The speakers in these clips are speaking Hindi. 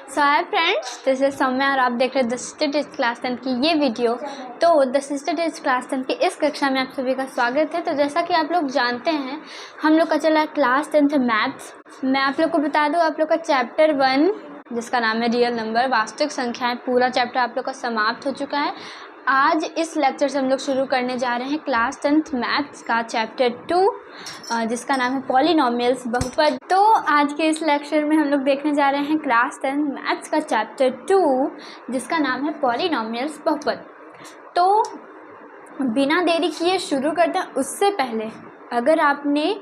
So hi friends, this is Saumya और आप देख रहे हैं द सिस्टर टेस्ट क्लास 10 की ये वीडियो। तो द सिस्टर टेस्ट क्लास 10 की इस कक्षा में आप सभी का स्वागत है। तो जैसा कि आप लोग जानते हैं, हम लोग का चला है क्लास 10 मैथ्स। मैं आप लोग को बता दूं, आप लोग का चैप्टर 1 जिसका नाम है रियल नंबर वास्तविक संख्याएं, पूरा चैप्टर आप लोग का समाप्त हो चुका है। आज इस लेक्चर से हम लोग शुरू करने जा रहे हैं क्लास 10 मैथ्स का चैप्टर 2 जिसका नाम है पॉलिनोमियल्स बहुपद। तो आज के इस लेक्चर में हम लोग देखने जा रहे हैं क्लास 10 मैथ्स का चैप्टर 2 जिसका नाम है पॉलिनोमियल्स बहुपद। तो बिना देरी किए शुरू करते हैं। उससे पहले अगर आपने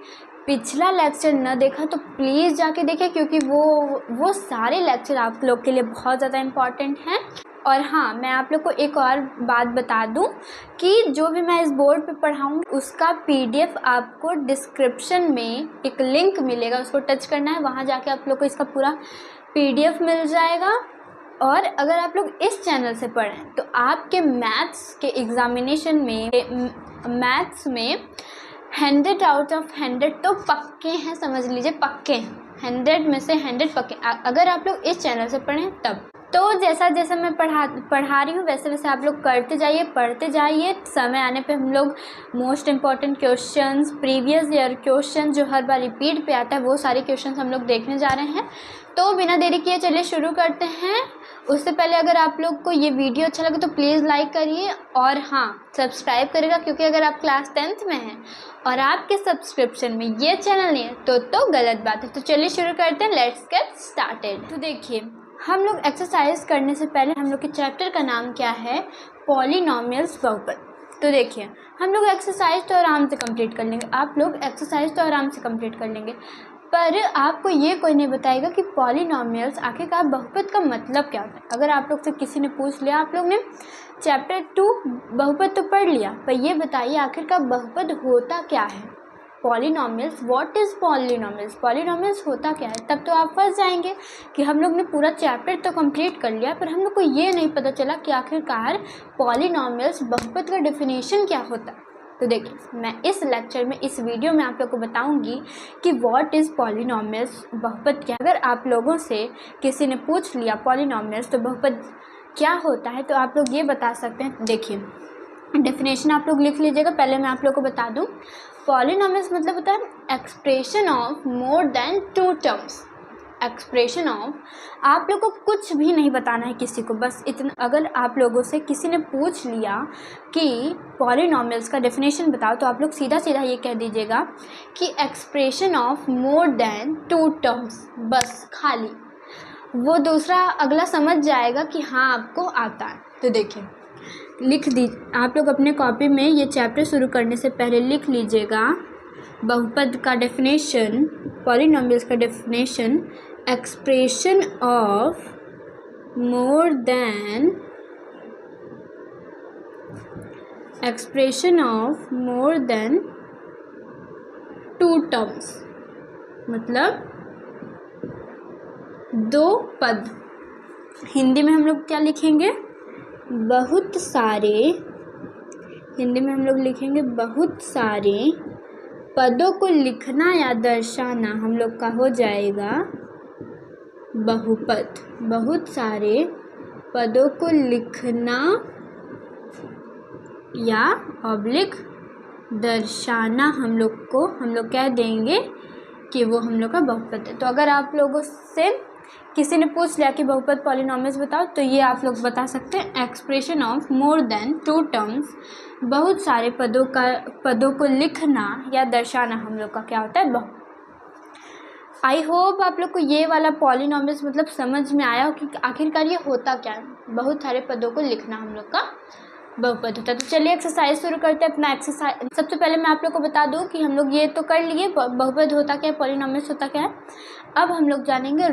पिछला लेक्चर न देखा तो प्लीज़ जाके देखें, क्योंकि वो सारे लेक्चर आप लोग के लिए बहुत ज़्यादा इम्पॉर्टेंट हैं। और हाँ, मैं आप लोग को एक और बात बता दूं कि जो भी मैं इस बोर्ड पे पढ़ाऊँ उसका पीडीएफ आपको डिस्क्रिप्शन में एक लिंक मिलेगा, उसको टच करना है, वहाँ जाके आप लोग को इसका पूरा पीडीएफ मिल जाएगा। और अगर आप लोग इस चैनल से पढ़ें तो आपके मैथ्स के एग्ज़ामिनेशन में मैथ्स में 100 आउट ऑफ 100 तो पक्के हैं, समझ लीजिए पक्के हैं। 100 में से 100 पक्के अगर आप लोग इस चैनल से पढ़ें तब। तो जैसा जैसा मैं पढ़ा रही हूँ वैसे वैसे आप लोग करते जाइए, पढ़ते जाइए। समय आने पे हम लोग most important questions, previous year question जो हर बार रिपीट पे आता है, वो सारे क्वेश्चंस हम लोग देखने जा रहे हैं। तो बिना देरी किए चलिए शुरू करते हैं। उससे पहले अगर आप लोग को ये वीडियो अच्छा लगे तो प्लीज़ लाइक करिए और हाँ, सब्सक्राइब करेगा, क्योंकि अगर आप क्लास 10th में हैं और आपके सब्सक्रिप्शन में ये चैनल नहीं है तो गलत बात है। तो चलिए शुरू करते हैं, लेट्स गेट स्टार्टेड। तो देखिए, हम लोग एक्सरसाइज करने से पहले हम लोग के चैप्टर का नाम क्या है, पॉलिनोमियल्स बहुपद। तो देखिए, हम लोग एक्सरसाइज तो आराम से कंप्लीट कर लेंगे, आप लोग एक्सरसाइज तो आराम से कंप्लीट कर लेंगे, पर आपको ये कोई नहीं बताएगा कि पॉलिनोमियल्स आखिरकार बहुपद का मतलब क्या होता है। अगर आप लोग से किसी ने पूछ लिया, आप लोग ने चैप्टर 2 बहुपद तो पढ़ लिया, पर ये बताइए आखिरकार बहुपद होता क्या है। Polynomials, what is polynomials, polynomials होता क्या है। तब तो आप फंस जाएंगे कि हम लोग ने पूरा चैप्टर तो कंप्लीट कर लिया पर हम लोग को ये नहीं पता चला कि आखिरकार पॉलिनोमियल्स बहुपद का डेफिनेशन क्या होता है। तो देखिए, मैं इस लेक्चर में, इस वीडियो में आप लोग को बताऊंगी कि व्हाट इज़ पॉलिनोमियल्स, बहुपद क्या। अगर आप लोगों से किसी ने पूछ लिया पॉलिनोमियल्स तो बहुपद क्या होता है, तो आप लोग ये बता सकते हैं। देखिए, डेफिनेशन आप लोग लिख लीजिएगा। पहले मैं आप लोग को बता दूं, पॉलिनोमियल्स मतलब होता है expression of more than 2 terms. Expression of, आप लोग को कुछ भी नहीं बताना है किसी को, बस इतना। अगर आप लोगों से किसी ने पूछ लिया कि पॉलिनोमियल्स का डेफिनेशन बताओ, तो आप लोग सीधा सीधा ये कह दीजिएगा कि expression of more than 2 terms. बस खाली वो दूसरा अगला समझ जाएगा कि हाँ आपको आता है। तो देखिए, लिख दीजिए आप लोग अपने कॉपी में, ये चैप्टर शुरू करने से पहले लिख लीजिएगा बहुपद का डेफिनेशन, पॉलिनोमियल्स का definition, expression of more than, expression of more than 2 terms, मतलब 2 पद। हिंदी में हम लोग क्या लिखेंगे, बहुत सारे, हिंदी में हम लोग लिखेंगे बहुत सारे पदों को लिखना या दर्शाना हम लोग का हो जाएगा बहुपद। बहुत सारे पदों को लिखना या ऑब्लिक दर्शाना हम लोग कह देंगे कि वो हम लोग का बहुपद है। तो अगर आप लोगों से किसी ने पूछ लिया कि बहुपद पॉलिनोमियल्स बताओ, तो ये आप लोग बता सकते हैं expression of more than 2 terms, बहुत सारे पदों को लिखना या दर्शाना हम लोग का क्या होता है, बहुपद। आई होप आप लोग को ये वाला पॉलिनोमियल्स मतलब समझ में आया हो कि आखिरकार ये होता क्या है। बहुत सारे पदों को लिखना हम लोग का बहुपद होता है। तो चलिए एक्सरसाइज शुरू करते हैं अपना एक्सरसाइज। सबसे पहले मैं आप लोग को बता दूं कि हम लोग ये तो कर लिए बहुपद होता क्या है, पॉलिनोमियल्स होता क्या है। अब हम लोग जानेंगे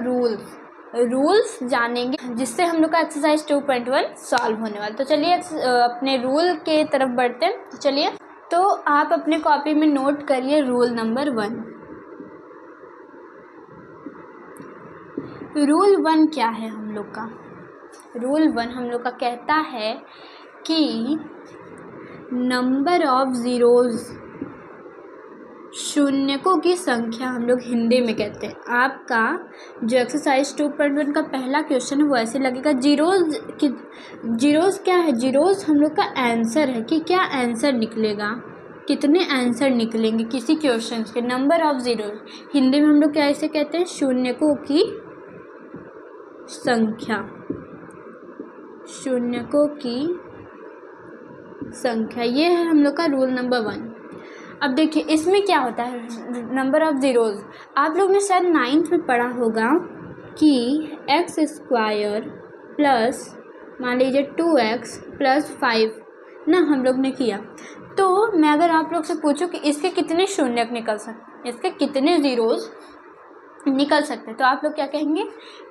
रूल्स जानेंगे, जिससे हम लोग का एक्सरसाइज 2.1 सॉल्व होने वाला। तो चलिए अपने रूल के तरफ बढ़ते हैं। तो चलिए, तो आप अपने कॉपी में नोट करिए रूल नंबर 1। रूल 1 क्या है हम लोग का, रूल 1 हम लोग का कहता है कि नंबर ऑफ ज़ीरोज़ शून्यकों की संख्या हम लोग हिंदी में कहते हैं। आपका जो एक्सरसाइज 2.1 का पहला क्वेश्चन है वो ऐसे लगेगा, जीरोज़ क्या है, जीरोज़ हम लोग का आंसर है कि क्या आंसर निकलेगा, कितने आंसर निकलेंगे किसी क्वेश्चन के, नंबर ऑफ जीरोज़। हिंदी में हम लोग क्या ऐसे कहते हैं, शून्यकों की संख्या, शून्यकों की संख्या, ये है हम लोग का रूल नंबर 1। अब देखिए इसमें क्या होता है, नंबर ऑफ ज़ीरोज़। आप लोग ने शायद 9th में पढ़ा होगा कि x² प्लस मान लीजिए 2x प्लस 5 ना हम लोग ने किया। तो मैं अगर आप लोग से पूछूं कि इसके कितने शून्यक निकल सकते, इसके कितने ज़ीरोज़ निकल सकते, तो आप लोग क्या कहेंगे,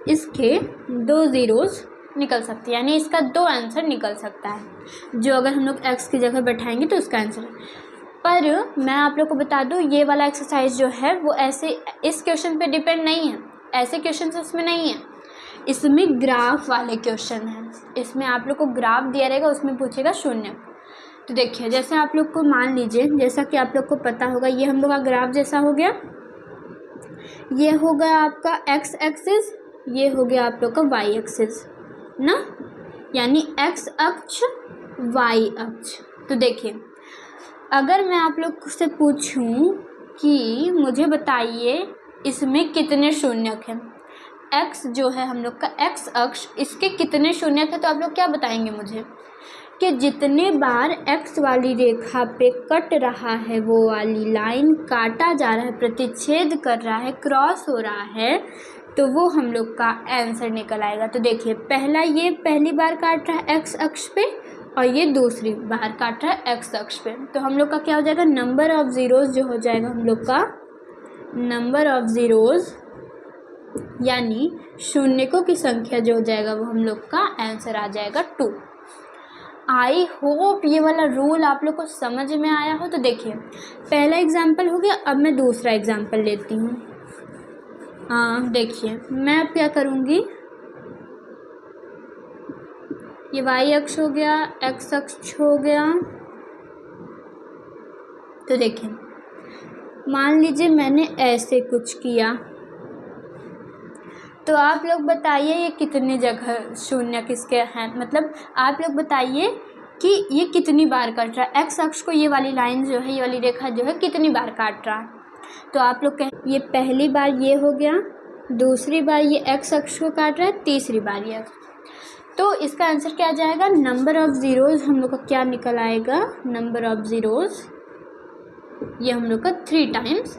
इसके 2 ज़ीरोज़ निकल सकते, यानी इसका 2 आंसर निकल सकता है, जो अगर हम लोग x की जगह बैठाएंगे तो इसका आंसर है। पर मैं आप लोग को बता दूं, ये वाला एक्सरसाइज जो है वो ऐसे इस क्वेश्चन पे डिपेंड नहीं है, ऐसे क्वेश्चन इसमें नहीं है, इसमें ग्राफ वाले क्वेश्चन हैं। इसमें आप लोग को ग्राफ दिया रहेगा, उसमें पूछेगा शून्य। तो देखिए जैसे आप लोग को मान लीजिए, जैसा कि आप लोग को पता होगा, ये हम लोग का ग्राफ जैसा हो गया, ये हो गया आपका x एक्सिस, ये हो गया आप लोग का y एक्सिस ना, यानी x अक्ष y अक्ष। तो देखिए अगर मैं आप लोग से पूछूं कि मुझे बताइए इसमें कितने शून्यक हैं, x जो है हम लोग का x अक्ष, इसके कितने शून्यक हैं, तो आप लोग क्या बताएंगे मुझे कि जितने बार x वाली रेखा पे कट रहा है, वो वाली लाइन काटा जा रहा है, प्रतिच्छेद कर रहा है, क्रॉस हो रहा है, तो वो हम लोग का आंसर निकल आएगा। तो देखिए पहला ये पहली बार काट रहा है x अक्ष पे, और ये दूसरी बार काट रहा है x अक्ष पे, तो हम लोग का क्या हो जाएगा, नंबर ऑफ ज़ीरोज़ जो हो जाएगा हम लोग का, नंबर ऑफ ज़ीरोज़ यानी शून्यकों की संख्या जो हो जाएगा वो हम लोग का आंसर आ जाएगा 2। आई होप ये वाला रूल आप लोग को समझ में आया हो। तो देखिए पहला एग्जाम्पल हो गया, अब मैं दूसरा एग्जाम्पल लेती हूँ। देखिए मैं अब क्या करूँगी, ये y अक्ष हो गया, x अक्ष हो गया। तो देखिए मान लीजिए मैंने ऐसे कुछ किया, तो आप लोग बताइए ये कितनी जगह शून्य किसके हैं, मतलब आप लोग बताइए कि ये कितनी बार काट रहा है, x अक्ष को ये वाली लाइन जो है, ये वाली रेखा जो है कितनी बार काट रहा है। तो आप लोग कहें ये पहली बार ये हो गया, दूसरी बार ये x अक्ष को काट रहा है, तीसरी बार ये, तो इसका आंसर क्या आ जाएगा, नंबर ऑफ ज़ीरोज़ हम लोग का क्या निकल आएगा, नंबर ऑफ ज़ीरोज़ ये हम लोग का 3 टाइम्स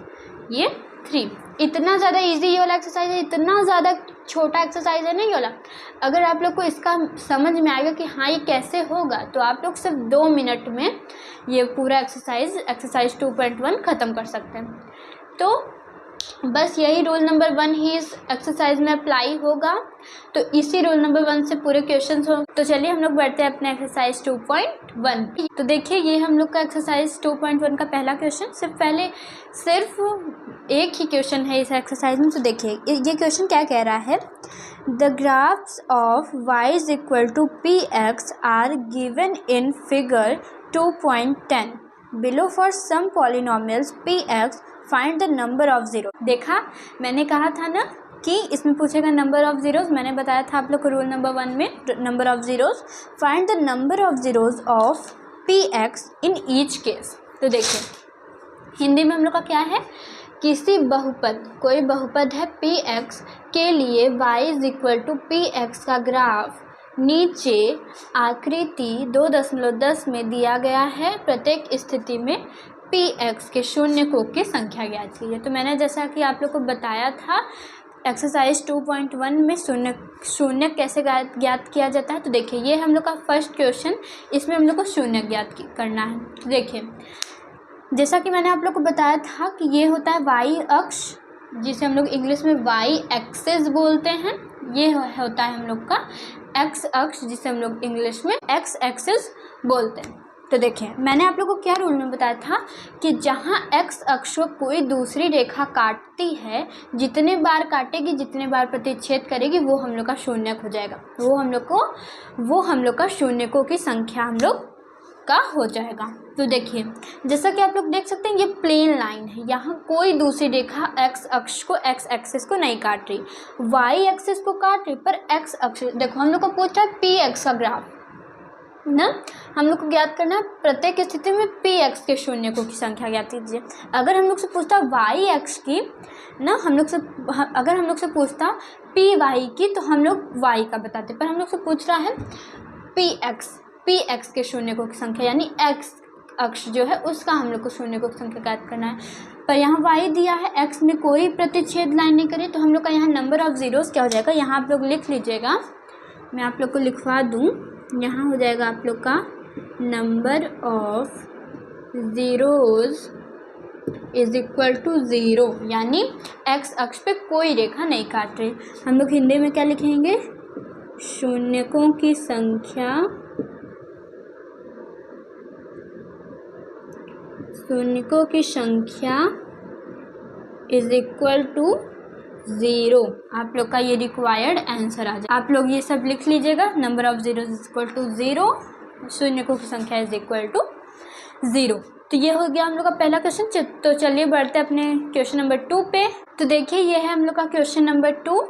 ये 3। इतना ज़्यादा इजी ये वाला एक्सरसाइज है, इतना ज़्यादा छोटा एक्सरसाइज है ना ये वाला। अगर आप लोग को इसका समझ में आएगा कि हाँ ये कैसे होगा, तो आप लोग सिर्फ 2 मिनट में ये पूरा एक्सरसाइज 2.1 ख़त्म कर सकते हैं। तो बस यही रूल नंबर 1 ही इस एक्सरसाइज में अप्लाई होगा, तो इसी रूल नंबर 1 से पूरे क्वेश्चंस हो। तो चलिए हम लोग बढ़ते हैं अपने एक्सरसाइज 2.1। तो देखिए ये हम लोग का एक्सरसाइज 2.1 का पहला क्वेश्चन, सिर्फ एक ही क्वेश्चन है इस एक्सरसाइज में। तो देखिए ये क्वेश्चन क्या कह रहा है, the graphs of y is equal to px are given in figure 2.10 below for some polynomials px find the number of zero. देखा मैंने कहा था ना कि इसमें पूछेगा नंबर ऑफ ज़ीरोज़, मैंने बताया था आप लोग को रूल नंबर 1 में, number of zeros, find the number of zeros of px in each case. तो देखिए हिंदी में हम लोग का क्या है, किसी बहुपद, कोई बहुपद है px के लिए y is equal to px का ग्राफ नीचे आकृति 2.10 में दिया गया है, प्रत्येक स्थिति में px के शून्यकों की संख्या ज्ञात कीजिए। तो मैंने जैसा कि आप लोग को बताया था एक्सरसाइज 2.1 में शून्य कैसे ज्ञात किया जाता है। तो देखिए ये हम लोग का फर्स्ट क्वेश्चन, इसमें हम लोग को शून्य ज्ञात करना है। तो देखिए जैसा कि मैंने आप लोग को बताया था कि ये होता है y अक्ष, जिसे हम लोग इंग्लिश में y एक्सिस बोलते हैं, ये होता है हम लोग का x अक्ष, जिसे हम लोग इंग्लिश में x एक्सिस बोलते हैं। तो देखिए मैंने आप लोग को क्या रूल में बताया था कि जहाँ x अक्ष को कोई दूसरी रेखा काटती है, जितने बार काटेगी, जितने बार प्रतिच्छेद करेगी, वो हम लोग का शून्यक हो जाएगा, वो हम लोग का शून्यकों की संख्या हम लोग का हो जाएगा तो देखिए जैसा कि आप लोग देख सकते हैं ये प्लेन लाइन है, यहाँ कोई दूसरी रेखा एक्स अक्ष को एक्स एक्सिस को नहीं काट रही, वाई एक्सिस को काट रही, पर एक्स अक्ष देखो हम लोग को पूछ रहा है पी एक्स का ग्राफ ना, हम लोग को ज्ञात करना है प्रत्येक स्थिति में पी एक्स के शून्यकों की संख्या ज्ञात कीजिए। अगर हम लोग से पूछता वाई एक्स की ना, अगर हम लोग से पूछता पी वाई की तो हम लोग वाई का बताते, पर हम लोग से पूछ रहा है पी एक्स के शून्यकों की संख्या यानी एक्स अक्ष जो है उसका हम लोग को शून्यकों की संख्या ज्ञात करना है। पर यहाँ वाई दिया है, एक्स में कोई प्रतिच्छेद लाइन नहीं करी, तो हम लोग का यहाँ नंबर ऑफ ज़ीरोज़ क्या हो जाएगा, यहाँ आप लोग लिख लीजिएगा, मैं आप लोग को लिखवा दूँ। यहाँ हो जाएगा आप लोग का number of zeros is equal to 0, यानी एक्स अक्ष पे कोई रेखा नहीं काट रही। हम लोग हिंदी में क्या लिखेंगे, शून्यकों की संख्या इज इक्वल टू 0। आप लोग का ये रिक्वायर्ड आंसर आ जाए। आप लोग ये सब लिख लीजिएगा, number of zeros is equal to 0, शून्यकों की संख्या इज इक्वल टू 0। तो ये हो गया हम लोग का पहला क्वेश्चन। तो चलिए बढ़ते अपने क्वेश्चन नंबर 2 पे। तो देखिए ये है हम लोग का क्वेश्चन नंबर 2।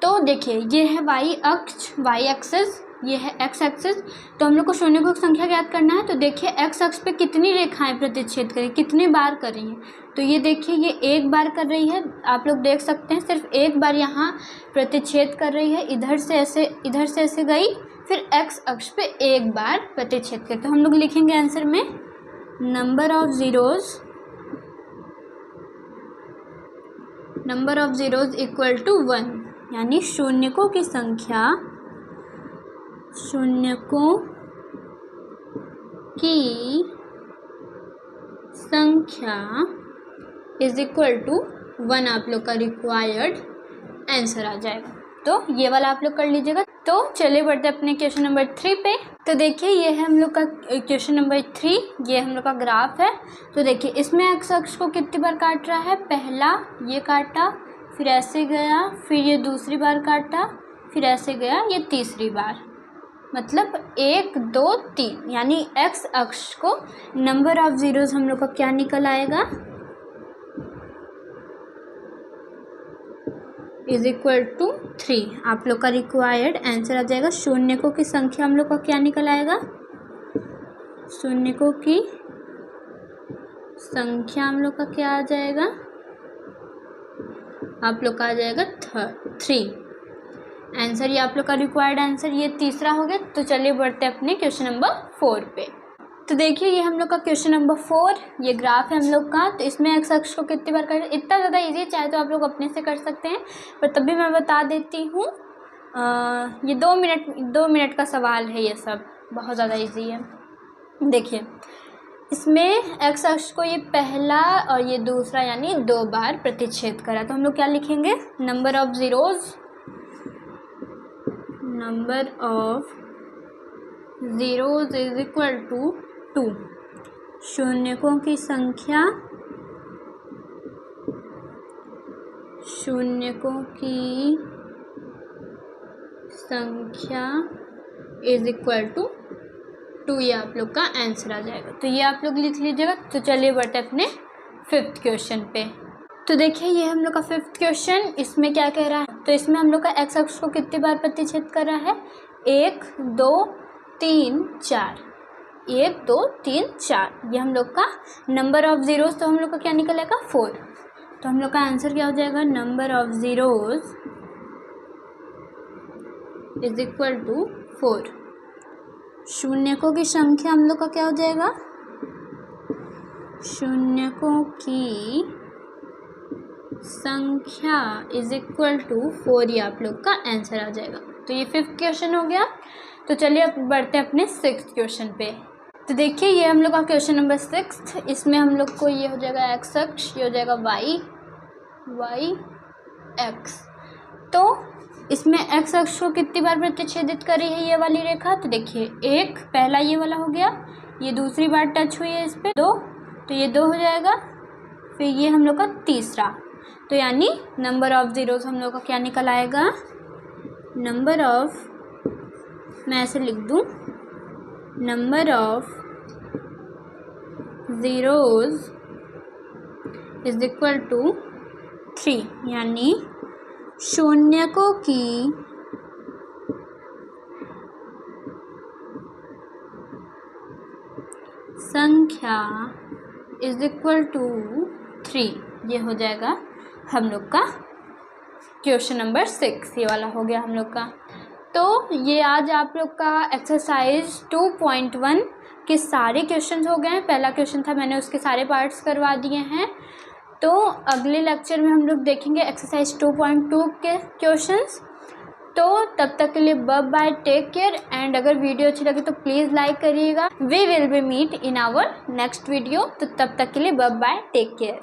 तो देखिए ये है वाई अक्ष, वाई एक्सिस, ये है एक्स एक्सिस। तो हम लोग को शून्यकों की संख्या ज्ञात करना है। तो देखिए एक्स अक्ष पे कितनी रेखाएं प्रतिच्छेद करें, कितने बार कर रही हैं, तो ये देखिए ये एक बार कर रही है, आप लोग देख सकते हैं सिर्फ एक बार यहाँ प्रतिच्छेद कर रही है, इधर से ऐसे गई, फिर एक्स अक्ष पे एक बार प्रतिच्छेद करते। तो हम लोग लिखेंगे आंसर में number of zeros equal to 1, यानी शून्यकों की संख्या इज इक्वल टू 1 आप लोग का रिक्वायर्ड आंसर आ जाएगा। तो ये वाला आप लोग कर लीजिएगा। तो चलिए बढ़ते अपने क्वेश्चन नंबर 3 पे। तो देखिए ये है हम लोग का क्वेश्चन नंबर 3, ये हम लोग का ग्राफ है। तो देखिए इसमें एक्स अक्ष को कितनी बार काट रहा है, पहला ये काटा, फिर ऐसे गया, फिर ये दूसरी बार काटा, फिर ऐसे गया, ये तीसरी बार, मतलब 1 2 3, यानी एक्स अक्ष को नंबर ऑफ ज़ीरोज़ हम लोग का क्या निकल आएगा, इज इक्वल टू 3। आप लोग का रिक्वायर्ड आंसर आ जाएगा। शून्यकों की संख्या हम लोग का क्या निकल आएगा, शून्यकों की संख्या हम लोग का क्या आ जाएगा, आप लोग का आ जाएगा 3 आंसर। ये आप लोग का रिक्वायर्ड आंसर, ये तीसरा हो गया। तो चलिए बढ़ते अपने क्वेश्चन नंबर 4 पे। तो देखिए ये हम लोग का क्वेश्चन नंबर 4, ये ग्राफ है हम लोग का। तो इसमें एक्स अक्ष को कितनी बार कर, इतना ज़्यादा इजी है, चाहे तो आप लोग अपने से कर सकते हैं, पर तब भी मैं बता देती हूँ। ये 2 मिनट का सवाल है, ये सब बहुत ज़्यादा इजी है। देखिए इसमें एक्स अक्ष को ये पहला और ये दूसरा यानी 2 बार प्रतिच्छेद करा। तो हम लोग क्या लिखेंगे, number of zeros is equal to 2, शून्यकों की संख्या इज इक्वल टू 2, ये आप लोग का आंसर आ जाएगा। तो ये आप लोग लिख लीजिएगा। तो चलिए बढ़ते अपने 5th क्वेश्चन पे। तो देखिए ये हम लोग का 5th क्वेश्चन, इसमें क्या कह रहा है, तो इसमें हम लोग का एक्स अक्ष को कितनी बार प्रतिच्छेद कर रहा है, 1 2 3 4, 1 2 3 4, ये हम लोग का नंबर ऑफ ज़ीरोज़। तो हम लोग का क्या निकलेगा, 4। तो हम लोग का आंसर क्या हो जाएगा, number of zeros is equal to 4। शून्यकों की संख्या हम लोग का क्या हो जाएगा, शून्यकों की संख्या इज इक्वल टू 4, ये आप लोग का आंसर आ जाएगा। तो ये 5th क्वेश्चन हो गया। तो चलिए अब बढ़ते हैं अपने 6th क्वेश्चन पे। तो देखिए ये हम लोग का क्वेश्चन नंबर 6, इसमें हम लोग को ये हो जाएगा एक्स अक्ष, ये हो जाएगा वाई एक्स। तो इसमें एक्स अक्ष को कितनी बार प्रतिच्छेदित करी है ये वाली रेखा, तो देखिए एक पहला ये वाला हो गया, ये दूसरी बार टच हुई है इस पर 2, तो ये 2 हो जाएगा, फिर ये हम लोग का तीसरा। तो यानी नंबर ऑफ ज़ीरोज़ हम लोग का क्या निकल आएगा, नंबर ऑफ, मैं ऐसे लिख दूँ, number of zeros is equal to 3, यानी शून्यकों की संख्या इज इक्वल टू 3। ये हो जाएगा हम लोग का क्वेश्चन नंबर 6, ये वाला हो गया हम लोग का। तो ये आज आप लोग का एक्सरसाइज 2.1 के सारे क्वेश्चंस हो गए हैं। पहला क्वेश्चन था, मैंने उसके सारे पार्ट्स करवा दिए हैं। तो अगले लेक्चर में हम लोग देखेंगे एक्सरसाइज 2.2 के क्वेश्चंस। तो तब तक के लिए bye bye, take care. And अगर वीडियो अच्छी लगे तो प्लीज़ लाइक करिएगा। We will be meet in our next video. तो तब तक के लिए बाय बाय, टेक केयर।